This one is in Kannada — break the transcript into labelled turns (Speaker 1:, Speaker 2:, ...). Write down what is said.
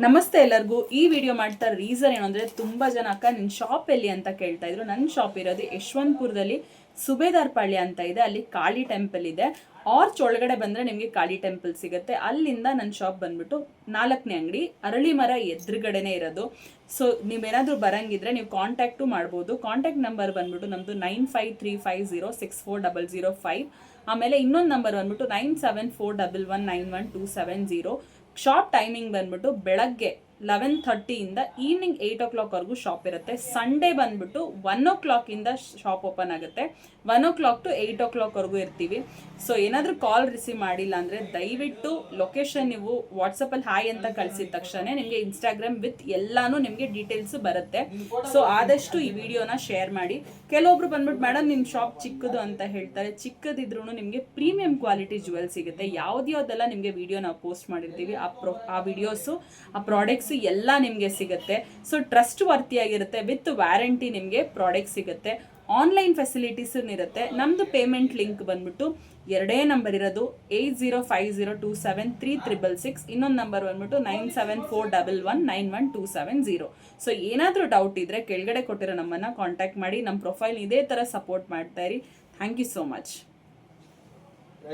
Speaker 1: ನಮಸ್ತೆ ಎಲ್ಲರಿಗೂ. ಈ ವಿಡಿಯೋ ಮಾಡ್ತಾ ರೀಸನ್ ಏನು ಅಂದರೆ, ತುಂಬ ಜನ ಅಕ್ಕ ನಿನ್ನ ಶಾಪ್ ಎಲ್ಲಿ ಅಂತ ಕೇಳ್ತಾ ಇದ್ರು. ನನ್ನ ಶಾಪ್ ಇರೋದು ಯಶವಂತಪುರದಲ್ಲಿ ಸುಬೇದಾರ್ ಪಾಳ್ಯ ಅಂತ ಇದೆ. ಅಲ್ಲಿ ಕಾಳಿ ಟೆಂಪಲ್ ಇದೆ. ಆರ್ಚ್ ಒಳಗಡೆ ಬಂದರೆ ನಿಮಗೆ ಕಾಳಿ ಟೆಂಪಲ್ ಸಿಗುತ್ತೆ. ಅಲ್ಲಿಂದ ನನ್ನ ಶಾಪ್ ಬಂದ್ಬಿಟ್ಟು 4ನೇ ಅಂಗಡಿ ಅರಳಿ ಮರ ಎದುರುಗಡೆನೇ ಇರೋದು. ಸೊ ನೀವೇನಾದರೂ ಬರಂಗಿದ್ರೆ ನೀವು ಕಾಂಟ್ಯಾಕ್ಟು ಮಾಡ್ಬೋದು. ಕಾಂಟ್ಯಾಕ್ಟ್ ನಂಬರ್ ಬಂದ್ಬಿಟ್ಟು ನಮ್ಮದು 9535064005. ಆಮೇಲೆ ಇನ್ನೊಂದು ನಂಬರ್ ಬಂದ್ಬಿಟ್ಟು 9741191270. ಶಾಪ್ ಟೈಮಿಂಗ್ ಬಂದ್ಬಿಟ್ಟು ಬೆಳಗ್ಗೆ 11:30 ಈವ್ನಿಂಗ್ 8 ಶಾಪ್ ಇರುತ್ತೆ. ಸಂಡೇ ಬಂದ್ಬಿಟ್ಟು 1 ಶಾಪ್ ಓಪನ್ ಆಗುತ್ತೆ. 1 to 8 ಇರ್ತೀವಿ. ಸೊ ಏನಾದರೂ ಕಾಲ್ ರಿಸೀವ್ ಮಾಡಿಲ್ಲ ಅಂದರೆ ದಯವಿಟ್ಟು ಲೊಕೇಶನ್ ನೀವು ವಾಟ್ಸಪ್ಪಲ್ಲಿ ಹಾಯ್ ಅಂತ ಕಳಿಸಿದ ತಕ್ಷಣ ನಿಮಗೆ ಇನ್ಸ್ಟಾಗ್ರಾಮ್ ವಿತ್ ಎಲ್ಲಾನು ನಿಮಗೆ ಡೀಟೇಲ್ಸು ಬರುತ್ತೆ. ಸೊ ಆದಷ್ಟು ಈ ವಿಡಿಯೋನ ಶೇರ್ ಮಾಡಿ. ಕೆಲವೊಬ್ರು ಬಂದ್ಬಿಟ್ಟು ಮೇಡಮ್ ನಿಮ್ಮ ಶಾಪ್ ಚಿಕ್ಕದು ಅಂತ ಹೇಳ್ತಾರೆ. ಚಿಕ್ಕದಿದ್ರೂ ನಿಮಗೆ ಪ್ರೀಮಿಯಂ ಕ್ವಾಲಿಟಿ ಜುವೆಲ್ ಸಿಗುತ್ತೆ. ಯಾವುದ್ಯಾವ್ದೆಲ್ಲ ನಿಮಗೆ ವಿಡಿಯೋ ನಾವು ಪೋಸ್ಟ್ ಮಾಡಿರ್ತೀವಿ ಆ ವಿಡಿಯೋಸು, ಆ ಪ್ರಾಡಕ್ಟ್ಸ್ ಎಲ್ಲ ನಿಮಗೆ ಸಿಗುತ್ತೆ. ಸೊ ಟ್ರಸ್ಟ್ ವರ್ತಿಯಾಗಿರುತ್ತೆ. ವಿತ್ ವ್ಯಾರಂಟಿ ನಿಮಗೆ ಪ್ರಾಡಕ್ಟ್ ಸಿಗುತ್ತೆ. ಆನ್ಲೈನ್ ಫೆಸಿಲಿಟೀಸ್ ಇರುತ್ತೆ. ನಮ್ಮದು ಪೇಮೆಂಟ್ ಲಿಂಕ್ ಬಂದ್ಬಿಟ್ಟು 2 ನಂಬರ್ ಇರೋದು 8050273666. ಇನ್ನೊಂದು ನಂಬರ್ ಬಂದ್ಬಿಟ್ಟು 9741191270. ಸೊ ಏನಾದರೂ ಡೌಟ್ ಇದ್ದರೆ ಕೆಳಗಡೆ ಕೊಟ್ಟಿರೋ ನಮ್ಮನ್ನು ಕಾಂಟ್ಯಾಕ್ಟ್ ಮಾಡಿ. ನಮ್ಮ ಪ್ರೊಫೈಲ್ ಇದೇ ಥರ ಸಪೋರ್ಟ್ ಮಾಡ್ತಾ ಇರಿ. Thank you so much.